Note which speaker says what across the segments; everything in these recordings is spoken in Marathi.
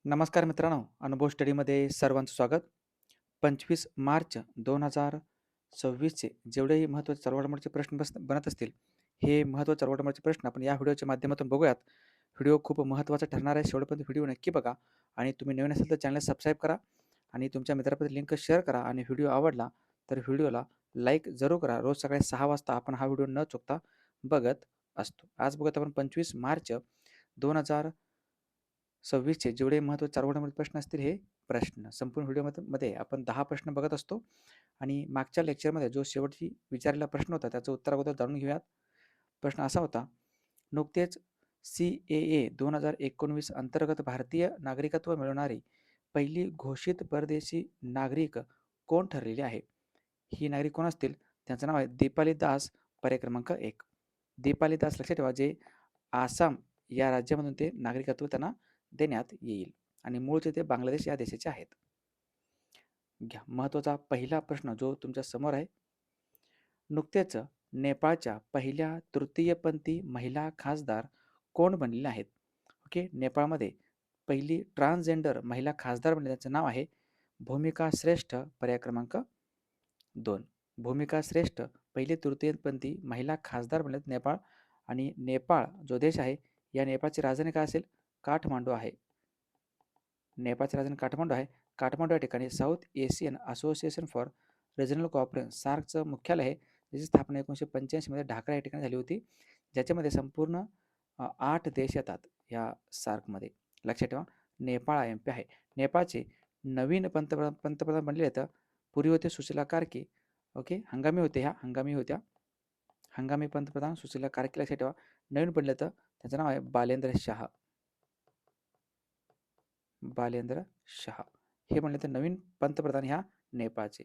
Speaker 1: नमस्कार मित्रांनो, अनुभव स्टडीमध्ये सर्वांचं स्वागत. 25 मार्च 2026चे जेवढेही महत्त्वाचे चळवळीचे प्रश्न बनत असतील, हे महत्त्वाचे चळवळीचे प्रश्न आपण या व्हिडिओच्या माध्यमातून बघूयात. व्हिडिओ खूप महत्त्वाचा ठरणार आहे. शेवटपर्यंत व्हिडिओ नक्की बघा आणि तुम्ही नवीन असेल तर चॅनल सबस्क्राईब करा आणि तुमच्या मित्रापर्यंत लिंक शेअर करा आणि व्हिडिओ आवडला तर व्हिडिओला लाईक जरूर करा. रोज सकाळी 6 वाजता आपण हा व्हिडिओ न चुकता बघत असतो. आज बघत आपण 25 मार्च 2026चे जेवढे महत्त्वाचे चळवळीमध्ये प्रश्न असतील हे प्रश्न संपूर्ण व्हिडिओमध्ये आपण 10 प्रश्न बघत असतो आणि मागच्या लेक्चरमध्ये जो शेवटची विचारलेला प्रश्न होता त्याचं उत्तर अगोदर जाणून घेऊयात. प्रश्न असा होता, नुकतेच CAA 2019 अंतर्गत भारतीय नागरिकत्व मिळवणारी पहिली घोषित परदेशी नागरिक कोण ठरलेली आहे? ही नागरिक कोण असतील? त्यांचं नाव आहे दीपाली दास. पर्याय क्रमांक 1. दीपाली दास लक्षात ठेवा, जे आसाम या राज्यामधून ते नागरिकत्व त्यांना देण्यात येईल आणि मूळचे ते बांगलादेश या देशाचे आहेत. घ्या महत्त्वाचा पहिला प्रश्न जो तुमच्या समोर आहे. नुकतेच नेपाळच्या पहिल्या तृतीयपंथी महिला खासदार कोण बनलेल्या आहेत? ओके, नेपाळमध्ये पहिली ट्रान्सजेंडर महिला खासदार बनले, त्याचं नाव आहे भूमिका श्रेष्ठ. पर्याय क्रमांक 2. भूमिका श्रेष्ठ पहिली तृतीयपंथी महिला खासदार बनलेत नेपाळ. आणि नेपाळ जो देश आहे, या नेपाळची राजधानी काय असेल? काठमांडू आहे. नेपाळची राजधानी काठमांडू आहे. काठमांडू या ठिकाणी South Asian Association for Regional Cooperation सार्कचं मुख्यालय आहे, ज्याची स्थापना 1985 मध्ये ढाका या ठिकाणी झाली होती, ज्याच्यामध्ये संपूर्ण 8 देश येतात या सार्कमध्ये. लक्षात ठेवा, नेपाळ IMP आहे. नेपाळचे नवीन पंतप्रधान बनले आहेत. पूर्वी होते सुशीला कार्की. ओके, हंगामी होते, ह्या हंगामी होत्या. हंगामी पंतप्रधान सुशीला कार्की लक्षात ठेवा. नवीन बनले तर त्याचं नाव आहे बालेंद्र शाह. बालेंद्र शाह हे म्हणले तर नवीन पंतप्रधान ह्या नेपाळचे.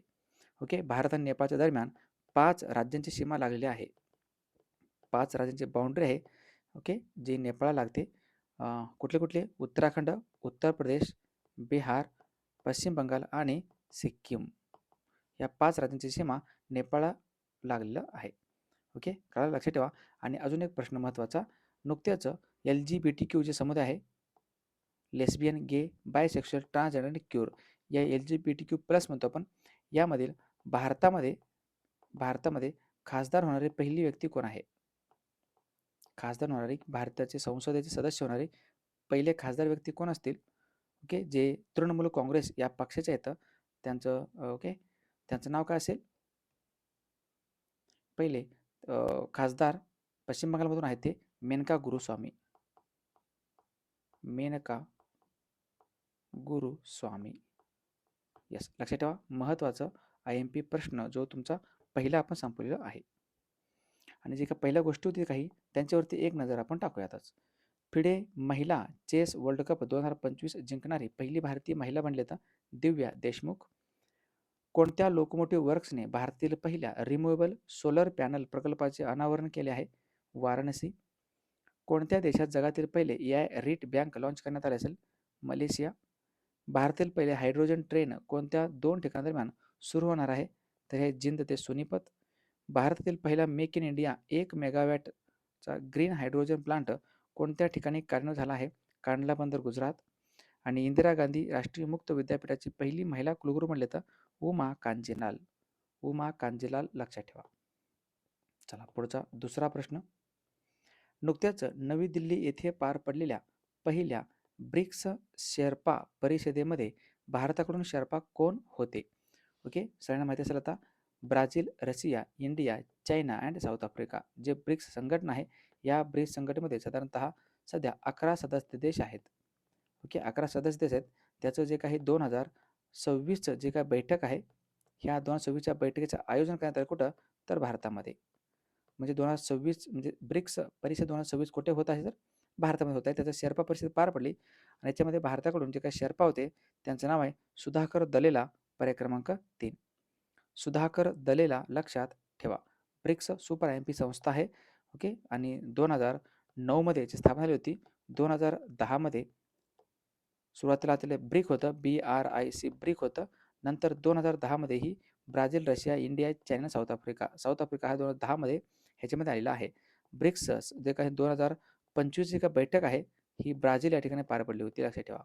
Speaker 1: ओके, भारत आणि नेपाळच्या दरम्यान 5 राज्यांची सीमा लागलेली आहे. 5 राज्यांची बाउंड्री आहे. ओके, जी नेपाळला लागते. कुठले कुठले? उत्तराखंड, उत्तर प्रदेश, बिहार, पश्चिम बंगाल आणि सिक्कीम. या 5 राज्यांची सीमा नेपाळला लागलेलं आहे. ओके, कळालं? लक्षात ठेवा. आणि अजून एक प्रश्न महत्त्वाचा, नुकत्याच LGBTQ जे समुदाय आहे, लेस्बियन, गे, बायसेक्शुअल, ट्रान्सजेंडर आणि क्यूर, या LGBTQ+ म्हणतो आपण, यामधील भारतामध्ये भारतामध्ये खासदार होणारी पहिली व्यक्ती कोण आहे? खासदार होणारी, भारताचे संसदेचे सदस्य होणारे पहिले खासदार व्यक्ती कोण असतील? ओके, जे तृणमूल काँग्रेस या पक्षाचे आहेत, त्यांचं ओके, त्यांचं नाव काय असेल? पहिले खासदार पश्चिम बंगालमधून आहेत ते मेनका गुरुस्वामी. मेनका गुरुस्वामी. यस, लक्षात ठेवा. महत्त्वाचं IMP प्रश्न जो तुमचा पहिला आपण संपवलेला आहे. आणि जे काही पहिल्या गोष्टी होती काही, त्यांच्यावरती एक नजर आपण टाकूयातच. फिडे महिला चेस वर्ल्ड कप 2025 जिंकणारी पहिली भारतीय महिला बनले तर दिव्या देशमुख. कोणत्या लोकोमोटिव्ह वर्क्सने भारतातील पहिल्या रिमूव्हेबल सोलर पॅनल प्रकल्पाचे अनावरण केले आहे? वाराणसी. कोणत्या देशात जगातील पहिले AI रीट बँक लॉन्च करण्यात आले असेल? मलेशिया. भारतातील पहिले हायड्रोजन ट्रेन कोणत्या 2 ठिकाणांदरम्यान सुरू होणार आहे? तर हे जिंद ते सोनीपत. भारतातील पहिला मेक इन इंडिया 1 मेगावॅटचा ग्रीन हायड्रोजन प्लांट कोणत्या ठिकाणी कार्यान्वित झाला आहे? कांडला बंदर, गुजरात. आणि इंदिरा गांधी राष्ट्रीय मुक्त विद्यापीठाची पहिली महिला कुलगुरू म्हणले तर उमा कांजीलाल. उमा कांजीलाल लक्षात ठेवा. चला पुढचा दुसरा प्रश्न. नुकत्याच नवी दिल्ली येथे पार पडलेल्या पहिल्या ब्रिक्स शेर्पा परिषदेमध्ये भारताकडून शेर्पा कोण होते? ओके, सगळ्यांना माहिती असेल आता, Brazil, Russia, India, China and south Africa. जे ब्रिक्स संघटना आहे, या ब्रिक्स संघटनेमध्ये साधारणतः सध्या 11 सदस्य देश आहेत. ओके, 11 सदस्य देश आहेत. त्याचं जे काही 2026चं जे काही बैठक आहे, ह्या 2026च्या बैठकीचं आयोजन करण्यात आलं कुठं? तर भारतामध्ये. म्हणजे 2026 म्हणजे ब्रिक्स परिषद 2026 कुठे होत आहे? तर भारतामध्ये होत आहे. त्याचं शेर्पा परिषद पार पडली आणि याच्यामध्ये भारताकडून जे काही शेर्पा होते त्यांचं नाव आहे सुधाकर दलेला. पर्याय क्रमांक 3. सुधाकर दलेला लक्षात ठेवा. ब्रिक्स सुपर IMP संस्था आहे. ओके, आणि 2009 मध्ये याची स्थापना झाली होती. 2010 मध्ये सुरुवातीला त्याला ब्रिक होतं, BRIC ब्रिक होतं. नंतर 2010 मध्ये ही Brazil, Russia, India, China, South Africa हा 2010 मध्ये ह्याच्यामध्ये आलेला आहे. ब्रिक्स जे काही 2025 जी काही बैठक आहे, ही ब्राझील या ठिकाणी पार पडली होती, लक्षात ठेवा.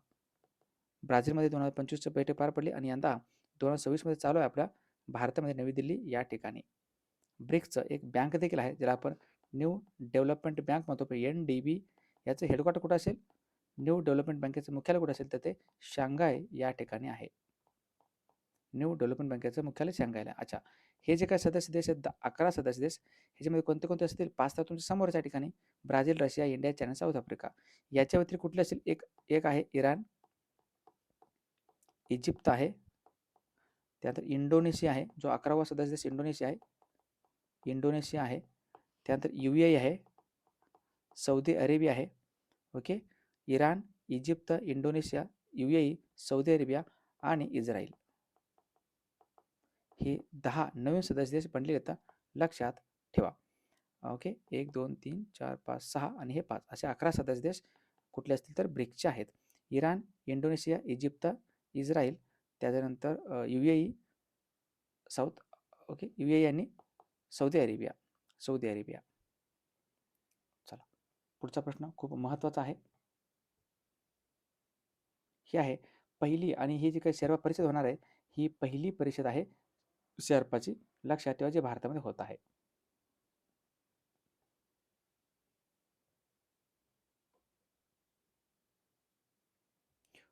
Speaker 1: ब्राझीलमध्ये 2025ची बैठक पार पडली आणि यंदा 2026मध्ये चालू आहे आपल्या भारतामध्ये नवी दिल्ली या ठिकाणी. ब्रिक्सचं एक बँक देखील आहे ज्याला आपण न्यू डेव्हलपमेंट बँक म्हणतो. NDB याचं हेडक्वार्टर कुठं असेल? न्यू डेव्हलपमेंट बँकेचं मुख्यालय कुठं असेल? तर ते शांघाय या ठिकाणी आहे. न्यू डेव्हलपमेंट बँकेचं मुख्यालय शांघायला. अच्छा, हे जे काही सदस्य देश आहेत 11 सदस्य देश, ह्याच्यामध्ये कोणते कोणते असतील? 5 तर तुमच्या समोरच या ठिकाणी Brazil, Russia, India, China, South Africa. याच्या व्यतिरिक्त कुठले असेल? एक आहे इराण, इजिप्त आहे, त्यानंतर इंडोनेशिया आहे, जो 11वा सदस्य देश इंडोनेशिया आहे, त्यानंतर UAE आहे, सौदी अरेबिया आहे. Okay, Iran, Egypt, Indonesia, UAE, Saudi Arabia आणि इस्रायल. हे 10 नवीन सदस्य देश बनले येतात, लक्षात ठेवा. ओके, 1 2 3 4 5 6 आणि हे 5 असे 11 सदस्य देश कुठले असतील तर ब्रिक्सचे आहेत. इराण, इंडोनेशिया, इजिप्त, इस्रायल, त्याच्यानंतर UAE, साऊथ ओके UAE आणि सौदी अरेबिया. चला, पुढचा प्रश्न खूप महत्त्वाचा आहे. ही आहे पहिली, आणि ही जी काही शेर्पा परिषद होणार आहे, ही पहिली परिषद आहे शेर्पाची, लक्षात ठेवा, जे भारतामध्ये होत आहे.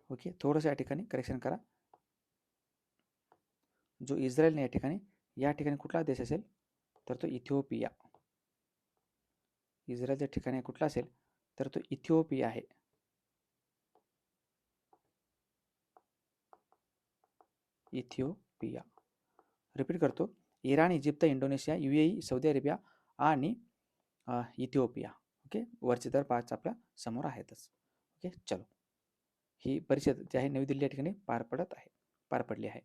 Speaker 1: ओके, थोडंसं या ठिकाणी करेक्शन करा. जो इस्रायलने या ठिकाणी कुठला देश असेल तर तो इथिओपिया. इस्रायलच्या ठिकाणी कुठला असेल तर तो इथिओपिया आहे. इथिओपिया. रिपीट करतो, Iran, Egypt, Indonesia, UAE, Saudi Arabia आणि इथिओपिया. ओके, वरचे तर 5 आपल्या समोर आहेतच. ओके, चलो, ही परिषद जी आहे नवी दिल्ली या ठिकाणी पार पडली आहे.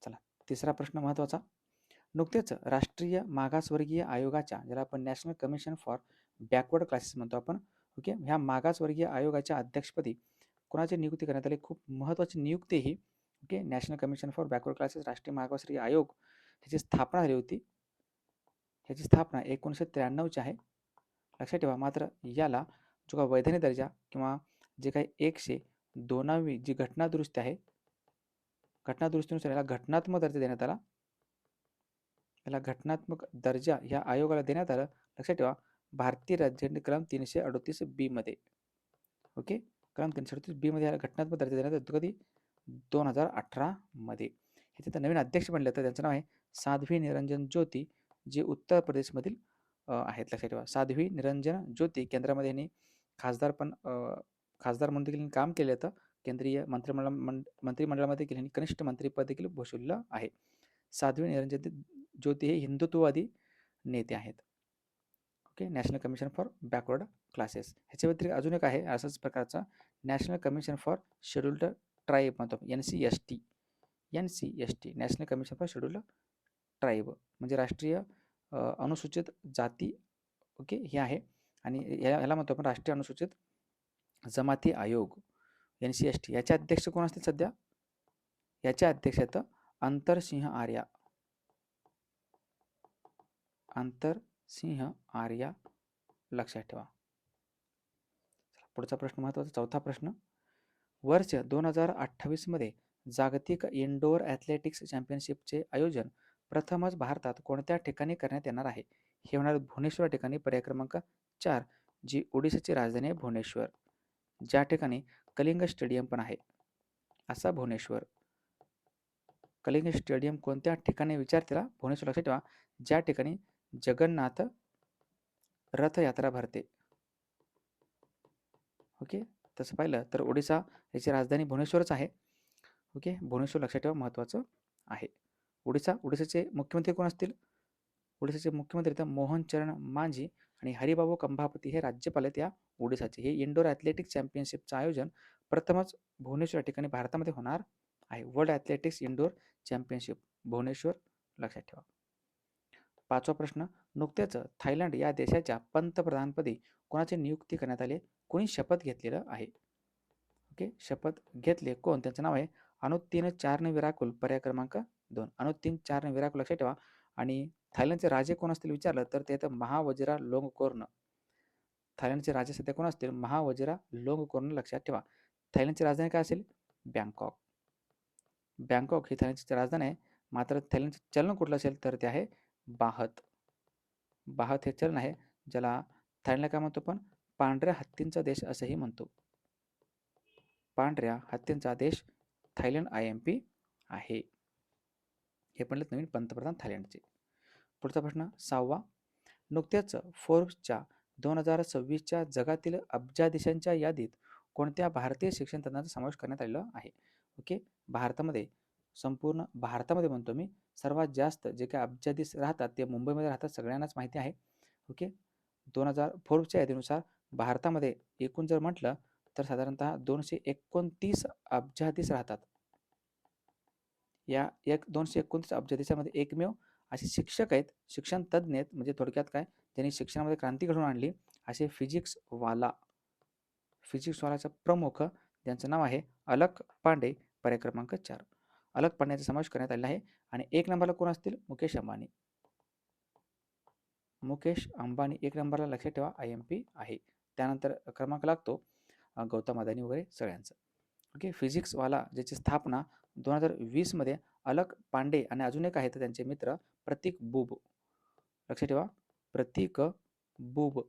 Speaker 1: चला, तिसरा प्रश्न महत्त्वाचा. नुकतेच राष्ट्रीय मागासवर्गीय आयोगाच्या, ज्याला आपण national Commission for Backward classes म्हणतो आपण, ओके, ह्या मागासवर्गीय आयोगाच्या अध्यक्षपदी कोणाची नियुक्ती करण्यात आली? खूप महत्त्वाची नियुक्ती ही. Okay, National Commission for Backward Classes, राष्ट्रीय मागासवर्गीय आयोग, ह्याची स्थापना झाली होती. ह्याची स्थापना 1993ची आहे, लक्षात ठेवा. मात्र याला जो काही वैधानिक दर्जा किंवा जे काही 102वी जी घटनादुरुस्ती आहे, घटनादुरुस्तीनुसार याला घटनात्मक दर्जा देण्यात आला. याला घटनात्मक दर्जा या आयोगाला देण्यात आलं, लक्षात ठेवा, भारतीय राज्यघटने कलम 338B मध्ये. ओके, कलम 338B मध्ये याला घटनात्मक दर्जा देण्यात आला. कधी? 2018 मध्ये. हे तिथं नवीन अध्यक्ष बनले, तर त्यांचं नाव आहे साध्वी निरंजन ज्योती, जे उत्तर प्रदेशमधील आहेत, लक्षात ठेवा. साध्वी निरंजन ज्योती केंद्रामध्ये यांनी खासदार म्हणून देखील काम केले होतं. केंद्रीय मंत्रिमंडळामध्ये देखील यांनी कनिष्ठ मंत्रीपद देखील भूषवलेलं आहे. साध्वी निरंजन ज्योती हे हिंदुत्ववादी नेते आहेत. Okay, National Commission for Backward classes. ह्याच्या व्यतिरिक्त अजून एक आहे असाच प्रकारचा, national Commission for scheduled tribe म्हणतो, NCST. National Commission for scheduled tribe म्हणजे राष्ट्रीय अनुसूचित जाती. ओके, हे आहे, आणि ह्याला म्हणतो आपण राष्ट्रीय अनुसूचित जमाती आयोग, NCST. याचे अध्यक्ष कोण असतील सध्या? याचे अध्यक्ष आहेत अंतरसिंह आर्या, लक्षात ठेवा. पुढचा प्रश्न महत्त्वाचा, चौथा प्रश्न. वर्ष 2028 मध्ये जागतिक इनडोअर ॲथलेटिक्स चॅम्पियनशिपचे आयोजन प्रथमच भारतात कोणत्या ठिकाणी करण्यात येणार आहे? हे होणार भुवनेश्वर ठिकाणी, पर्याय क्रमांक 4, जी ओडिशाची राजधानी आहे भुवनेश्वर, ज्या ठिकाणी कलिंग स्टेडियम पण आहे, असा भुवनेश्वर. कलिंग स्टेडियम कोणत्या ठिकाणी विचारतेला? भुवनेश्वर, लक्षात ठेवा, ज्या ठिकाणी जगन्नाथ रथयात्रा भरते. ओके, तसं पाहिलं तर ओडिसा याची राजधानी भुवनेश्वरच आहे. ओके, भुवनेश्वर लक्षात ठेवा, महत्त्वाचं आहे. ओडिशाचे मुख्यमंत्री कोण असतील? ओडिशाचे मुख्यमंत्री तर मोहन चरण मांझी आणि हरिबाबू कंभापती हे राज्यपाल आहेत या ओडिशाचे. हे इंडोर ॲथलेटिक्स चॅम्पियनशिपचं आयोजन प्रथमच भुवनेश्वर ठिकाणी भारतामध्ये होणार आहे. World athletics indoor championship Bhubaneswar, लक्षात ठेवा. पाचवा प्रश्न. नुकतेच थायलंड या देशाच्या पंतप्रधानपदी कोणाची नियुक्ती करण्यात आली? कोणी शपथ घेतलेलं आहे? ओके, शपथ घेतले कोण? त्यांचं नाव आहे अनुत्तीन चारनविराकुल, पर्याय क्रमांक 2, अनुत्तीन चारनविराकुल, लक्षात ठेवा. आणि थायलंडचे राजे कोण असतील विचारलं तर ते तर महावजिरा लोंगकोर्न. थायलंडचे राजे सध्या कोण असतील? महावजिरा लोंगकोर्न, लक्षात ठेवा. थायलंडची राजधानी काय असेल? बँकॉक. बँकॉक ही थायलंडची राजधानी आहे. मात्र थायलंडचे चलन कुठलं असेल तर ते आहे बाहत. बाहत हे चलन आहे, ज्याला थायलंडला काय म्हणतो पण पांढऱ्या हत्तींचा देश असंही म्हणतो. पांढऱ्या हत्तींचा देश थायलंड IMP आहे. हे पण नवीन पंतप्रधान थायलंडचे. पुढचा प्रश्न 6वा. नुकत्याच फोर्ब्सच्या 2026च्या जगातील अब्जाधीशांच्या यादीत कोणत्या भारतीय शिक्षण तज्ञांचा समावेश करण्यात आलेला आहे? ओके, भारतामध्ये, संपूर्ण भारतामध्ये म्हणतो मी, सर्वात जास्त जे काही अब्जाधीश राहतात ते मुंबईमध्ये राहतात, सगळ्यांनाच माहिती आहे. ओके, 2000 फोर्ब्सच्या यादीनुसार भारतामध्ये एकूण जर म्हटलं तर साधारणतः 229 अब्जाधीश राहतात. या 229 अब्जाधीशामध्ये एकमेव असे शिक्षक आहेत, शिक्षण तज्ज्ञ आहेत, म्हणजे थोडक्यात काय, त्यांनी शिक्षणामध्ये क्रांती घडवून आणली, असे फिजिक्सवालाचा प्रमुख, ज्यांचं नाव आहे अलक पांडे, पर्याय क्रमांक 4. अलक पांडेचा समावेश करण्यात आलेला आहे. आणि 1 नंबरला कोण असतील? मुकेश अंबानी. मुकेश अंबानी 1 नंबरला, लक्षात ठेवा, IMP आहे. त्यानंतर क्रमांक लागतो गौतम अदानी वगैरे सगळ्यांचं. ओके, फिजिक्सवाला ज्याची स्थापना 2020 मध्ये अलक पांडे आणि अजून एक आहेत त्यांचे मित्र प्रतीक बुब, लक्षात ठेवा, प्रतीक बुब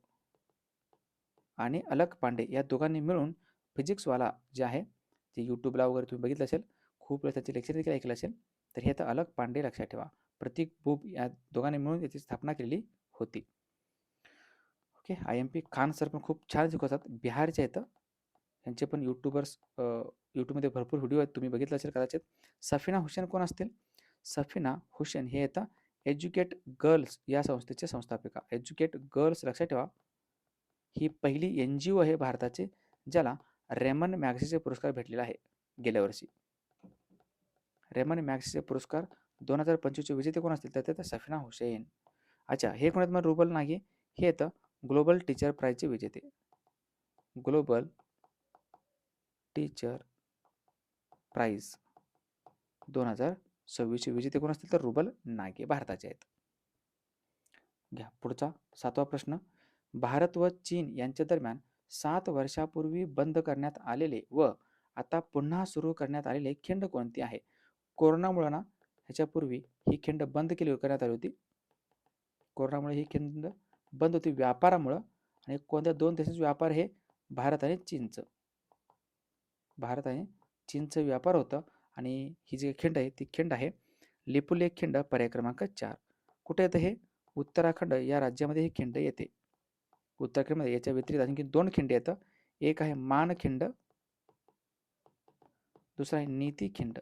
Speaker 1: आणि अलक पांडे या दोघांनी मिळून फिजिक्सवाला जे आहे, जे यूट्यूबला वगैरे तुम्ही बघितलं असेल, खूप वेळेस त्याचे लेक्चर देखील ऐकलं असेल, तर हे आता अलक पांडे, लक्षात ठेवा, प्रतीक बुब या दोघांनी मिळून याची स्थापना केलेली होती. ओके, IMP खान सर पण खूप छान शिकवतात, बिहारचे आहेत. यांचे पण यूट्यूबमध्ये भरपूर व्हिडिओ आहेत, तुम्ही बघितलं असेल कदाचित. सफिना हुसेन कोण असतील? सफिना हुसेन हे येतं एज्युकेट गर्ल्स या संस्थेचे संस्थापिका. एज्युकेट गर्ल्स, लक्षात ठेवा, ही पहिली NGO आहे भारताचे ज्याला रेमन मॅग्सेसे पुरस्कार भेटलेला आहे गेल्या वर्षी. रेमन मॅग्सेसे पुरस्कार 2025चे विजेते कोण असतील? तर ते सफिना हुसेन. अच्छा, हे कोण आहेत मग? रुबल नागी हे येतं ग्लोबल टीचर प्राईजचे विजेते. ग्लोबल टीचर प्राईज 2026चे विजेते कोण असतील? तर रुबल नागे, भारताचे आहेत. घ्या पुढचा 7वा प्रश्न. भारत व चीन यांच्या दरम्यान 7 वर्षापूर्वी बंद करण्यात आलेले व आता पुन्हा सुरू करण्यात आलेले खिंड कोणती आहे? कोरोनामुळे ना ह्याच्यापूर्वी ही खिंड बंद करण्यात आली होती. कोरोनामुळे ही खिंड बंद होती व्यापारामुळं. आणि कोणत्या 2 देशांचा व्यापार? हे भारत आणि चीनचं. भारत आणि चीनचं व्यापार होतं. आणि ही जी खिंड आहे ती खिंड आहे लिपुलेख खिंड, पर्याय क्रमांक 4. कुठे येतं हे? उत्तराखंड या राज्यामध्ये ही खिंड येते. उत्तराखंडमध्ये. याच्या व्यतिरिक्त आणखी 2 खिंड येतं. एक आहे मानखिंड, दुसरा आहे नीती खिंड.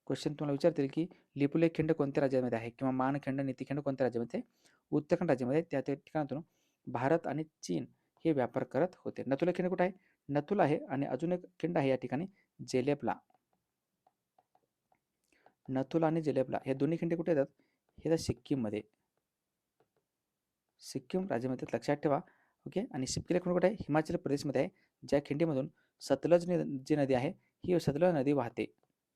Speaker 1: क्वेश्चन तुम्हाला विचारतील की लिपुलेख खिंड कोणत्या राज्यामध्ये आहे किंवा मानखिंड, नीतीखिंड कोणत्या राज्यामध्ये? उत्तराखंड राज्यामध्ये. त्या ठिकाणातून भारत आणि चीन हे व्यापार करत होते. नथुला खिंड कुठे आहे? नथुल आहे. आणि अजून एक खिंड आहे या ठिकाणी जेलेपला. नथुला आणि जेलेपला हे दोन्ही खिंडी कुठे येतात? हे येतात सिक्कीममध्ये. सिक्कीम राज्यामध्ये, लक्षात ठेवा. ओके, आणि सिपकीला खिंड कुठे आहे? हिमाचल प्रदेशमध्ये आहे. ज्या खिंडीमधून सतलज जी नदी आहे ही सतलज नदी वाहते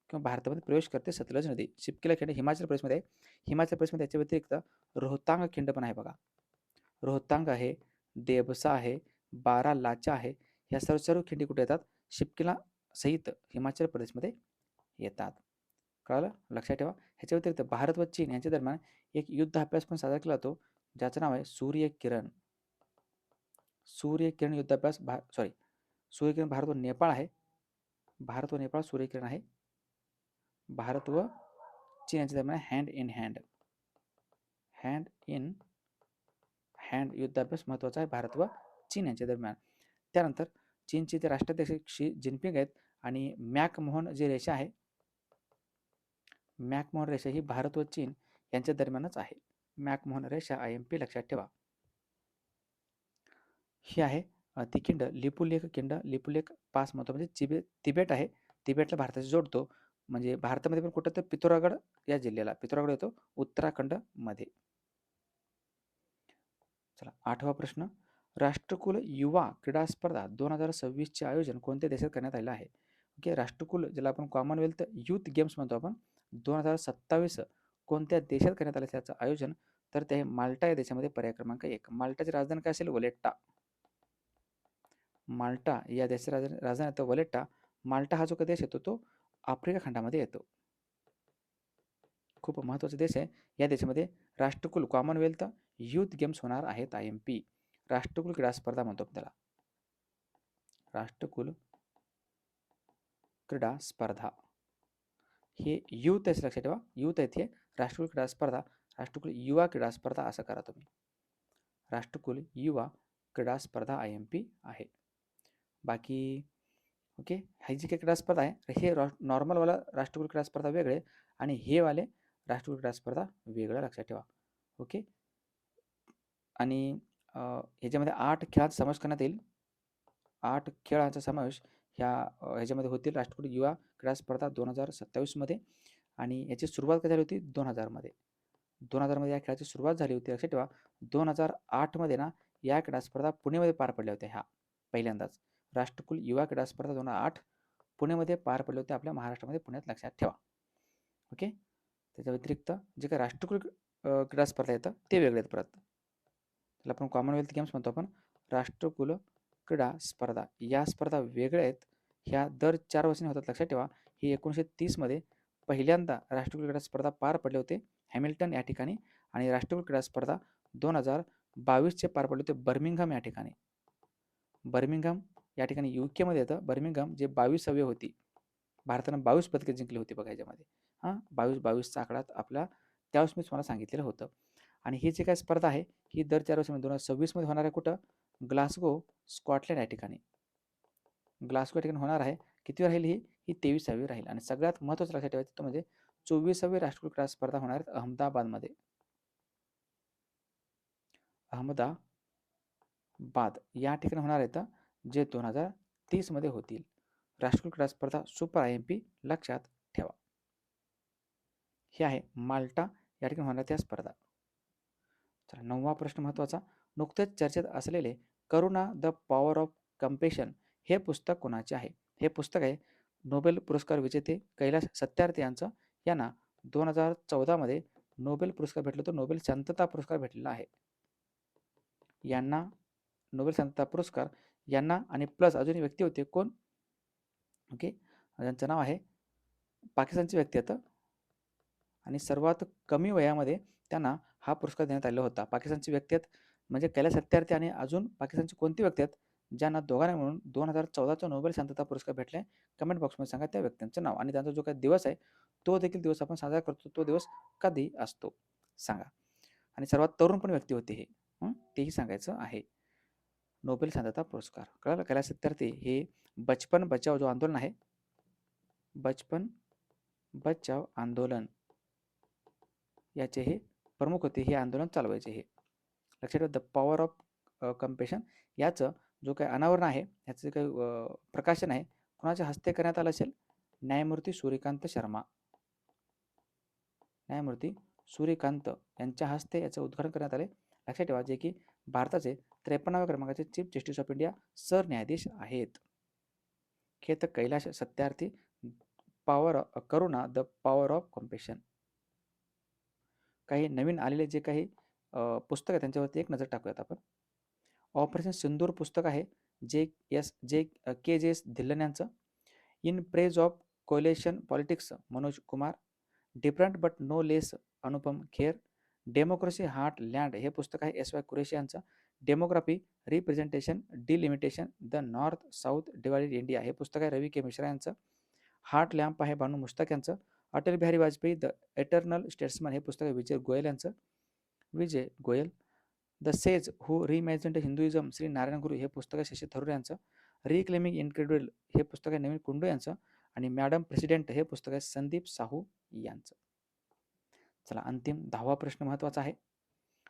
Speaker 1: किंवा भारतामध्ये प्रवेश करते सतलज नदी. सिपकीला खिंड हिमाचल प्रदेशमध्ये आहे. हिमाचल प्रदेशमध्ये याच्या व्यतिरिक्त रोहतांग खिंड पण आहे बघा. रोहतांग आहे, देबसा आहे, बारालाचा आहे. ह्या सर्व खिंडी कुठे येतात? शिपकीला सहित हिमाचल प्रदेशमध्ये येतात. कळालं? लक्षात ठेवा. ह्याच्या व्यतिरिक्त भारत व चीन यांच्या दरम्यान एक युद्ध अभ्यास पण साजरा केला जातो, ज्याचं नाव आहे सूर्यकिरण. सूर्यकिरण युद्धाभ्यास सूर्यकिरण भारत व नेपाळ आहे. भारत व नेपाळ सूर्यकिरण आहे. भारत व चीन यांच्या दरम्यान हँड इन हँड युद्धाभ्यास महत्त्वाचा आहे भारत व चीन यांच्या दरम्यान. त्यानंतर चीनचे जे राष्ट्राध्यक्ष शी जिनपिंग आहेत आणि मॅकमोहन जी रेषा आहे, मॅकमोहन रेषा ही भारत व चीन यांच्या दरम्यानच आहे. मॅकमोहन रेषा IMP, लक्षात ठेवा. ही आहे ती खिंड लिपुलेख खिंड. लिपुलेख पास महत्व म्हणजे तिबेट आहे. तिबेटला भारताशी जोडतो. म्हणजे भारतामध्ये पण कुठं? तर पिथोरागड या जिल्ह्याला. पिथोरागड येतो उत्तराखंडमध्ये. चला 8वा प्रश्न. राष्ट्रकुल युवा क्रीडा स्पर्धा 2026चे आयोजन कोणत्या देशात करण्यात आलेलं आहे? ओके, राष्ट्रकुल ज्याला आपण कॉमनवेल्थ युथ गेम्स म्हणतो आपण, 2027 कोणत्या देशात करण्यात आले त्याचं आयोजन? तर ते माल्टा या देशामध्ये, पर्याय क्रमांक 1. माल्टाची राजधानी काय असेल? वलेट्टा. माल्टा या देशाची राजधानी वलेट्टा. माल्टा हा जो काही देश येतो तो आफ्रिका खंडामध्ये येतो. खूप महत्त्वाचा देश आहे. या देशामध्ये राष्ट्रकुल कॉमनवेल्थ युथ गेम्स होणार आहेत. IMP राष्ट्रकुल क्रीडा स्पर्धा म्हणतो आपण त्याला. राष्ट्रकुल क्रीडा स्पर्धा हे युथ आहे, लक्षात ठेवा. युथ आहेत हे. राष्ट्रकुल क्रीडा स्पर्धा, राष्ट्रकुल युवा क्रीडा स्पर्धा असं करा तुम्ही. राष्ट्रकुल युवा क्रीडा स्पर्धा IMP आहे. बाकी ओके, ही जी काही क्रीडा स्पर्धा आहे हे नॉर्मलवाला राष्ट्रकुल क्रीडा स्पर्धा वेगळे आणि हे वाले राष्ट्रकुल क्रीडा स्पर्धा वेगळं, लक्षात ठेवा. ओके, आणि ह्याच्यामध्ये 8 खेळांचा समावेश करण्यात येईल. 8 खेळांचा समावेश ह्याच्यामध्ये होतील राष्ट्रकुल युवा क्रीडा स्पर्धा 2027मध्ये. आणि याची सुरुवात कधी झाली होती? 2000मध्ये. 2000मध्ये या खेळाची सुरुवात झाली होती, लक्षात ठेवा. 2008मध्ये ना या क्रीडा स्पर्धा पुणेमध्ये पार पडल्या होत्या. ह्या पहिल्यांदाच राष्ट्रकुल युवा क्रीडा स्पर्धा 2008 पुणेमध्ये पार पडल्या होत्या, आपल्या महाराष्ट्रामध्ये, पुण्यात, लक्षात ठेवा. ओके, त्याच्या व्यतिरिक्त जे काही राष्ट्रकुल क्रीडा स्पर्धा येतं ते वेगळे आहेत परत. त्याला आपण कॉमनवेल्थ गेम्स म्हणतो आपण. राष्ट्रकुल क्रीडा स्पर्धा या स्पर्धा वेगळ्या आहेत. ह्या दर 4 वर्षांनी होतात, लक्षात ठेवा. ही 1930मध्ये पहिल्यांदा राष्ट्रकुल क्रीडा स्पर्धा पार पडले होते हॅमिल्टन या ठिकाणी, आणि राष्ट्रकुल क्रीडा स्पर्धा 2022चे पार पडले होते बर्मिंगहॅम या ठिकाणी. बर्मिंगहॅम या ठिकाणी UK मध्ये येतं. बर्मिंगहॅम जे 22वी होती. भारतानं 22 पदके जिंकली होती बघा याच्यामध्ये. 22चा आकडा आपला त्यावेळेस मी तुम्हाला सांगितलेलं होतं. आणि ही जी काय स्पर्धा आहे ही दर 4 वर्षांमध्ये 2026मध्ये होणार आहे. कुठं? ग्लासगो, स्कॉटलंड या ठिकाणी. ग्लासगो या ठिकाणी होणार आहे. किती राहील ही 23वी राहील. आणि सगळ्यात महत्त्वाचं लक्षात ठेवायचं तो म्हणजे 24वी राष्ट्रकुल क्रीडा स्पर्धा होणार आहेत अहमदाबादमध्ये. अहमदाबाद या ठिकाणी होणार आहेत, जे 2030मध्ये होतील. राष्ट्रकुल क्रीडा स्पर्धा सुपर IMP लक्षात ठेवा. हे आहे माल्टा या ठिकाणी होणार त्या स्पर्धा. चला, 9वा प्रश्न महत्त्वाचा. नुकतेच चर्चेत असलेले करुणा द पॉवर ऑफ कंपेशन हे पुस्तक कोणाचे आहे? हे पुस्तक आहे नोबेल पुरस्कार विजेते कैलाश सत्यार्थी यांचं. यांना 2014मध्ये नोबेल पुरस्कार भेटला, तो नोबेल शांतता पुरस्कार भेटलेला आहे. यांना नोबेल शांतता पुरस्कार यांना आणि प्लस अजून एक व्यक्ती होते. कोण? ओके, ज्यांचं नाव आहे, पाकिस्तानची व्यक्ती आहेत आणि सर्वात कमी वयामध्ये त्यांना हा पुरस्कार देण्यात आलेला होता. पाकिस्तानची व्यक्ती आहेत म्हणजे कैलाश सत्यार्थी आणि अजून पाकिस्तानची कोणती व्यक्ती आहेत ज्यांना दोघांना मिळून 2014चा नोबेल शांतता पुरस्कार भेटला आहे? कमेंट बॉक्समध्ये सांगा त्या व्यक्तींचं नाव आणि त्यांचा जो काही दिवस आहे तो देखील दिवस आपण साजरा करतो. तो दिवस कधी असतो सांगा. आणि सर्वात तरुण पण व्यक्ती होते हे, तेही सांगायचं आहे. नोबेल शांतता पुरस्कार कळलं. कैलाश सत्यार्थी हे बचपन बचाव जो आंदोलन आहे, बचपन बचाव आंदोलन याचे हे प्रमुख होते. हे आंदोलन चालवायचे हे, लक्षात ठेवा. द पॉवर ऑफ कंपेशन याचं जो काही अनावरण आहे, याचं काही प्रकाशन आहे, कोणाच्या हस्ते करण्यात आलं असेल? न्यायमूर्ती सूर्यकांत शर्मा. न्यायमूर्ती सूर्यकांत यांच्या हस्ते याचं उद्घाटन करण्यात आले, लक्षात ठेवा. जे की भारताचे 53व्या क्रमांकाचे चीफ जस्टिस ऑफ इंडिया सरन्यायाधीश आहेत. हे तर Kailash Satyarthi, power Karuna the power of compassion. काही नवीन आलेले जे काही पुस्तक आहे त्यांच्यावरती एक नजर टाकूयात आपण. ऑपरेशन सिंदूर पुस्तक आहे KJS धिल्लन यांचं. In praise of coalition politics Manoj Kumar. Different but no less Anupam Kher. Democracy heartland हे पुस्तक आहे SY कुरेशी यांचं. Demography representation delimitation the north south divided India हे पुस्तक आहे रवी के मिश्रा यांचं. हार्ट लॅम्प आहे बानू मुश्ताक यांचं. Atal Bihari Vajpayee the eternal statesman हे पुस्तक आहे विजय गोयल यांचं. Vijay Goel. The sage who reimagined Hinduism Shri Narayana Guru हे पुस्तक आहे शशी थरूर यांचं. रिक्लेमिंग इनक्रेडिबल हे पुस्तक आहे नवीन कुंडू यांचं. आणि मॅडम प्रेसिडेंट हे पुस्तक आहे संदीप साहू यांचं. चला, अंतिम 10वा प्रश्न महत्त्वाचा आहे.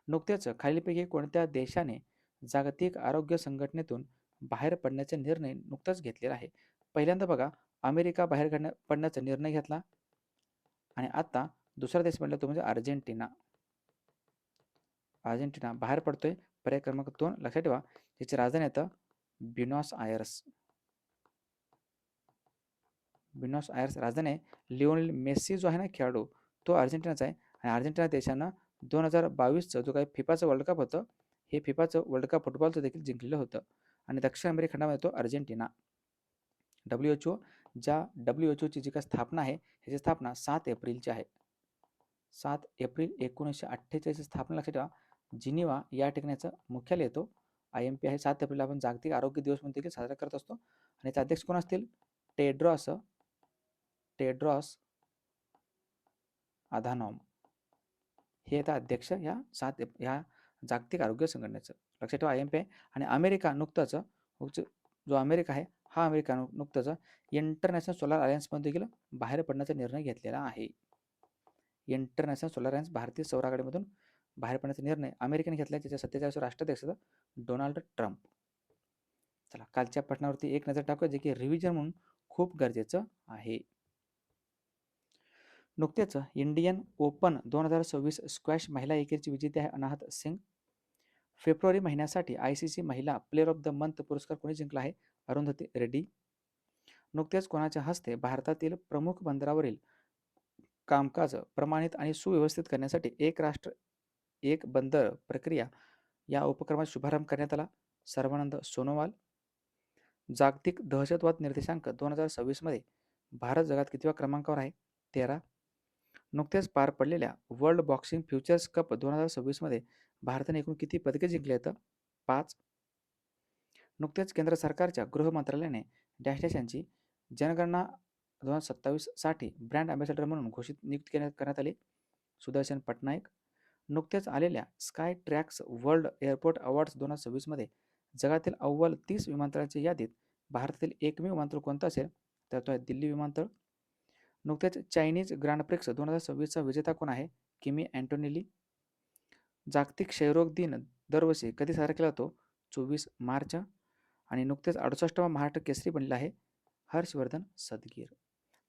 Speaker 1: नुकतेच खालीलपैकी कोणत्या देशाने जागतिक आरोग्य संघटनेतून बाहेर पडण्याचा निर्णय नुकताच घेतलेला आहे? पहिल्यांदा बघा, अमेरिका बाहेर पडण्याचा निर्णय घेतला आणि आता दुसरा देश म्हणला तो म्हणजे अर्जेंटिना. अर्जेंटिना बाहेर पडतोय. पर्याय क्रमांक 2 लक्षात ठेवा. त्याची राजधानी येतं ब्युनॉस आयर्स. ब्युनॉस आयर्स राजधानी आहे. लिओनेल मेस्सी जो आहे ना खेळाडू, तो अर्जेंटिनाचा आहे. आणि अर्जेंटिना देशानं 2022चं जो काही फिफाचं वर्ल्ड कप होतं, हे फिफाचं वर्ल्ड कप फुटबॉलचं देखील जिंकलेलं होतं. आणि दक्षिण अमेरिका खंडामध्ये तो अर्जेंटिना. WHO ज्या WHO ची जी काही स्थापना आहे ह्याची स्थापना 7 एप्रिलची आहे. 7 एप्रिल 1948ची स्थापना लक्षात ठेवा. जिनिव्हा या ठिकाणी याचं मुख्यालय येतो. IMP आहे. 7 एप्रिल आपण जागतिक आरोग्य दिवस म्हणून देखील साजरा करत असतो. आणि याचे अध्यक्ष कोण असतील? टेड्रॉस अधानॉम हे येतात अध्यक्ष ह्या जागतिक आरोग्य संघटनेचं. लक्षात ठेवा IMP आहे. आणि अमेरिका नुकताच जो अमेरिका आहे हा अमेरिका नुकताच इंटरनॅशनल सोलार अलायन्समध्ये देखील बाहेर पडण्याचा निर्णय घेतलेला आहे. इंटरनॅशनल सोलार अलायन्स भारतीय सौर आघाडीमधून बाहेर पडण्याचा निर्णय अमेरिकेने घेतला. त्याच्या 47 राष्ट्राध्यक्ष डोनाल्ड ट्रम्प. चला कालच्या प्रश्नावरती एक नजर टाकूया जे की रिव्हिजन म्हणून खूप गरजेचं आहे. नुकतेच इंडियन ओपन 2026 स्क्वॅश महिला एकेरीची विजेती आहे अनाहत सिंग. फेब्रुवारी महिन्यासाठी ICC महिला प्लेअर ऑफ द मंथ पुरस्कार कोणी जिंकला आहे? अरुंधती रेड्डी. नुकतेच कोणाच्या हस्ते भारतातील प्रमुख बंदरावरील कामकाज प्रमाणित आणि सुव्यवस्थित करण्यासाठी एक राष्ट्र एक बंदर प्रक्रिया या उपक्रमाचा शुभारंभ करण्यात आला? सर्वानंद सोनोवाल. जागतिक दहशतवाद निर्देशांक 2026 मध्ये भारत जगात कितव्या क्रमांकावर आहे? 13. नुकतेच पार पडलेल्या वर्ल्ड बॉक्सिंग फ्युचर्स कप 2026 मध्ये भारताने एकूण किती पदके जिंकली आहेत? 5. नुकतेच केंद्र सरकारच्या गृह मंत्रालयाने डॅश डॅश यांची जनगणना 2027 साठी ब्रँड अँबॅसेडर म्हणून घोषित नियुक्त करण्यात आले? सुदर्शन पटनायक. नुकतेच आलेल्या sky tracks world airport awards 2026 मध्ये जगातील अव्वल 30 विमानतळांच्या यादीत भारतातील एकमेव विमानतळ कोणतं असेल? तर तो आहे दिल्ली विमानतळ. नुकतेच चायनीज ग्रँड प्रिक्स 2026चा विजेता कोण आहे? किमी अँटोनेली. जागतिक क्षयरोग दिन दरवर्षी कधी साजरा केला जातो? 24 मार्च. आणि नुकतेच 68वा महाराष्ट्र केसरी बनलेला आहे हर्षवर्धन सदगीर.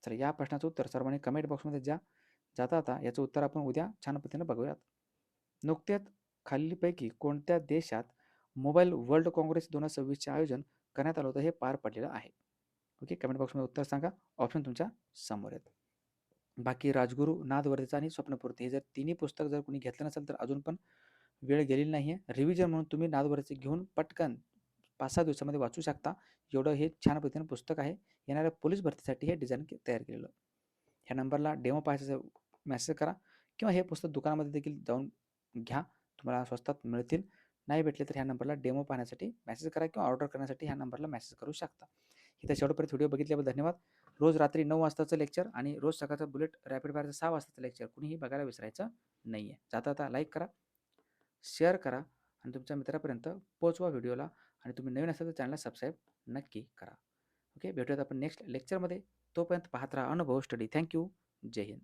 Speaker 1: तर या प्रश्नाचं उत्तर सर्वांनी कमेंट बॉक्समध्ये जाता आता याचं उत्तर आपण उद्या छान पद्धतीने बघूयात. नुकतेच खालीलपैकी कोणत्या देशात मोबाईल वर्ल्ड काँग्रेस 2026चे आयोजन करण्यात आलं होतं हे पार पडलेलं आहे? ओके, कमेंट बॉक्समध्ये उत्तर सांगा. ऑप्शन तुमच्या समोर आहेत. बाकी राजगुरू, नादवर्धेचा आणि स्वप्नपूर्ती हे जर तिन्ही पुस्तक जर कोणी घेतलं नसेल तर अजून पण वेळ गेलेली नाही आहे. रिव्हिजन म्हणून तुम्ही नादवर्धेचे घेऊन पटकन 5-6 दिवसामध्ये वाचू शकता. एवढं हे छान पद्धतीने पुस्तक आहे. येणाऱ्या पोलीस भरतीसाठी हे डिझाईन तयार केलेलं. ह्या नंबरला डेमो पाहायचं मेसेज करा किंवा हे पुस्तक दुकानामध्ये देखील जाऊन घ्या. तुम्हाला स्वस्तात मिळतील. नाही भेटले तर ह्या नंबरला डेमो पाहण्यासाठी मेसेज करा किंवा ऑर्डर करण्यासाठी ह्या नंबरला मेसेज करू शकता. इथं शेवटपर्यंत व्हिडिओ बघितल्याबद्दल धन्यवाद. रोज रात्री 9 वाजताचं लेक्चर आणि रोज सकाळचं बुलेट रॅपिड फायरचं 6 वाजताचं लेक्चर कुणीही बघायला विसरायचं नाही आहे. जाता लाईक करा, शेअर करा आणि तुमच्या मित्रापर्यंत पोहोचवा व्हिडिओला. आणि तुम्ही नवीन असाल तर चॅनलला सबस्क्राईब नक्की करा. ओके, भेटूयात आपण नेक्स्ट लेक्चरमध्ये. तोपर्यंत पाहत राहा अनुभव स्टडी. थँक्यू. जय हिंद.